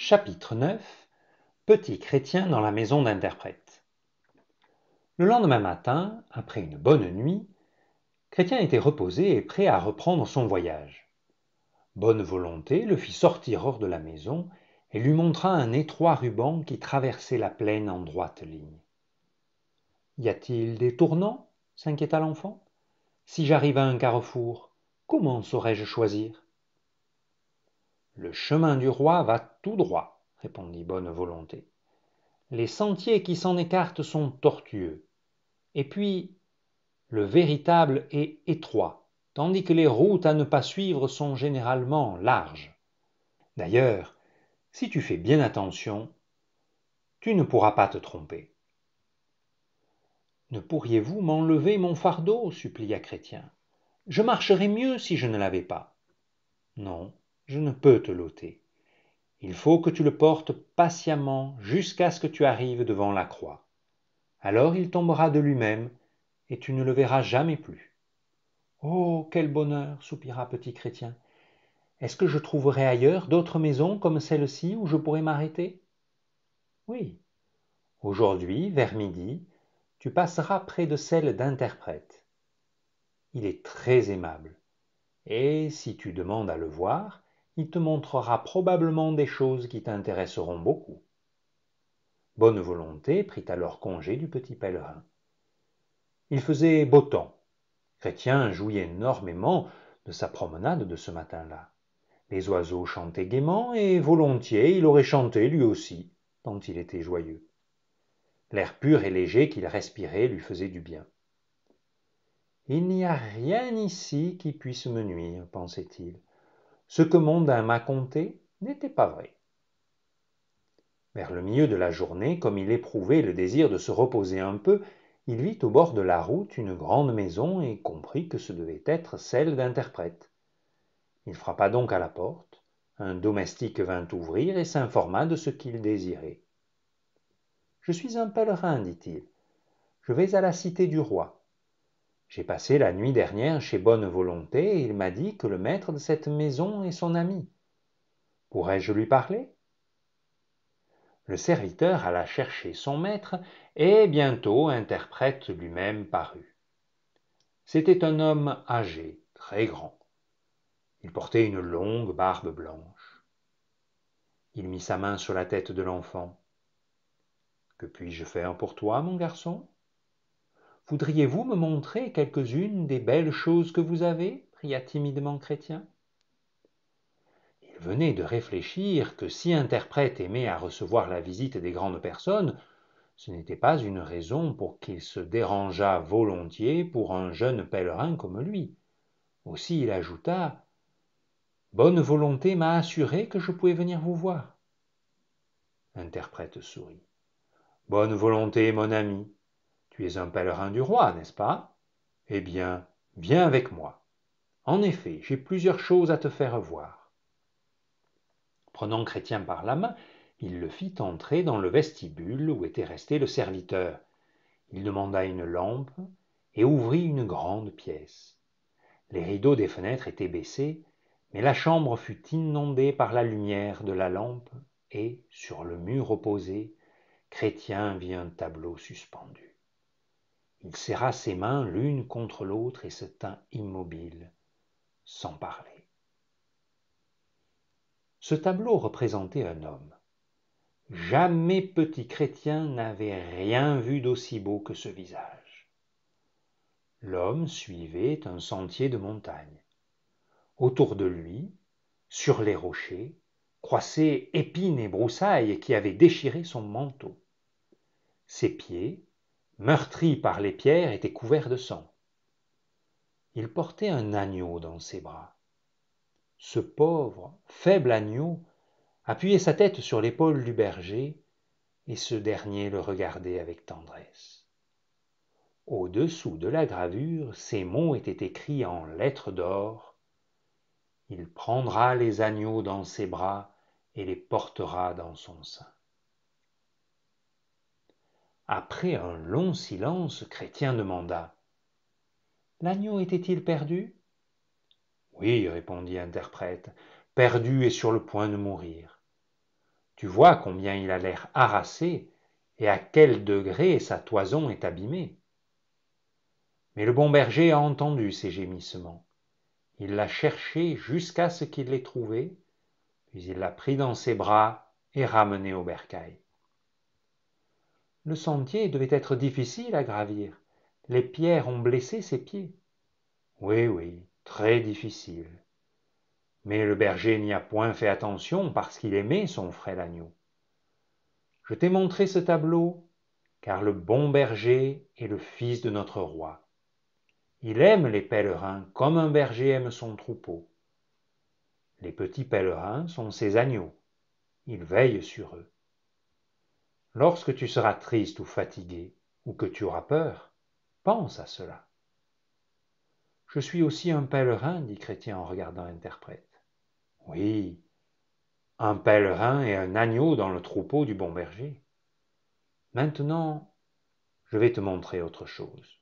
Chapitre 9. Petit Chrétien dans la maison d'interprète. Le lendemain matin, après une bonne nuit, Chrétien était reposé et prêt à reprendre son voyage. Bonne Volonté le fit sortir hors de la maison et lui montra un étroit ruban qui traversait la plaine en droite ligne. « Y a-t-il des tournants ?» s'inquiéta l'enfant. « Si j'arrive à un carrefour, comment saurais-je choisir ?»« Le chemin du roi va tout droit, » répondit Bonne Volonté. « Les sentiers qui s'en écartent sont tortueux. Et puis, le véritable est étroit, tandis que les routes à ne pas suivre sont généralement larges. D'ailleurs, si tu fais bien attention, tu ne pourras pas te tromper. »« Ne pourriez-vous m'enlever mon fardeau ?» supplia Chrétien. « Je marcherais mieux si je ne l'avais pas. »« Non, je ne peux te l'ôter. Il faut que tu le portes patiemment jusqu'à ce que tu arrives devant la croix. Alors il tombera de lui-même et tu ne le verras jamais plus. »« Oh, quel bonheur !» soupira Petit Chrétien. « Est-ce que je trouverai ailleurs d'autres maisons comme celle-ci où je pourrais m'arrêter ?»« Oui. Aujourd'hui, vers midi, tu passeras près de celle d'interprète. Il est très aimable, et si tu demandes à le voir, il te montrera probablement des choses qui t'intéresseront beaucoup. » Bonne Volonté prit alors congé du petit pèlerin. Il faisait beau temps. Chrétien jouit énormément de sa promenade de ce matin-là. Les oiseaux chantaient gaiement et volontiers il aurait chanté lui aussi, tant il était joyeux. L'air pur et léger qu'il respirait lui faisait du bien. « Il n'y a rien ici qui puisse me nuire, pensait-il. Ce que Mondain m'a conté n'était pas vrai. » Vers le milieu de la journée, comme il éprouvait le désir de se reposer un peu, il vit au bord de la route une grande maison et comprit que ce devait être celle d'interprète. Il frappa donc à la porte. Un domestique vint ouvrir et s'informa de ce qu'il désirait. « Je suis un pèlerin, dit-il. Je vais à la cité du roi. J'ai passé la nuit dernière chez Bonne Volonté et il m'a dit que le maître de cette maison est son ami. Pourrais-je lui parler ?» Le serviteur alla chercher son maître et bientôt Interprète lui-même parut. C'était un homme âgé, très grand. Il portait une longue barbe blanche. Il mit sa main sur la tête de l'enfant. « Que puis-je faire pour toi, mon garçon ? » « Voudriez-vous me montrer quelques-unes des belles choses que vous avez ?» pria timidement Chrétien. Il venait de réfléchir que si Interprète aimait à recevoir la visite des grandes personnes, ce n'était pas une raison pour qu'il se dérangeât volontiers pour un jeune pèlerin comme lui. Aussi il ajouta « Bonne Volonté m'a assuré que je pouvais venir vous voir. » Interprète sourit. « Bonne Volonté, mon ami, tu es un pèlerin du roi, n'est-ce pas ? Eh bien, viens avec moi. En effet, j'ai plusieurs choses à te faire voir. » Prenant Chrétien par la main, il le fit entrer dans le vestibule où était resté le serviteur. Il demanda une lampe et ouvrit une grande pièce. Les rideaux des fenêtres étaient baissés, mais la chambre fut inondée par la lumière de la lampe et, sur le mur opposé, Chrétien vit un tableau suspendu. Il serra ses mains l'une contre l'autre et se tint immobile, sans parler. Ce tableau représentait un homme. Jamais Petit Chrétien n'avait rien vu d'aussi beau que ce visage. L'homme suivait un sentier de montagne. Autour de lui, sur les rochers, croissaient épines et broussailles qui avaient déchiré son manteau. Ses pieds, meurtris par les pierres, étaient couverts de sang. Il portait un agneau dans ses bras. Ce pauvre, faible agneau appuyait sa tête sur l'épaule du berger, et ce dernier le regardait avec tendresse. Au-dessous de la gravure, ces mots étaient écrits en lettres d'or. « Il prendra les agneaux dans ses bras et les portera dans son sein. » Après un long silence, Chrétien demanda « L'agneau était-il perdu ?» « Oui, répondit Interprète, perdu et sur le point de mourir. Tu vois combien il a l'air harassé et à quel degré sa toison est abîmée. Mais le bon berger a entendu ses gémissements. Il l'a cherché jusqu'à ce qu'il l'ait trouvé, puis il l'a pris dans ses bras et ramené au bercail. Le sentier devait être difficile à gravir. Les pierres ont blessé ses pieds. Oui, oui, très difficile. Mais le berger n'y a point fait attention parce qu'il aimait son frêle agneau. Je t'ai montré ce tableau, car le bon berger est le fils de notre roi. Il aime les pèlerins comme un berger aime son troupeau. Les petits pèlerins sont ses agneaux. Il veille sur eux. Lorsque tu seras triste ou fatigué, ou que tu auras peur, pense à cela. Je suis aussi un pèlerin, dit Chrétien en regardant l'interprète. Oui, un pèlerin et un agneau dans le troupeau du bon berger. Maintenant, je vais te montrer autre chose.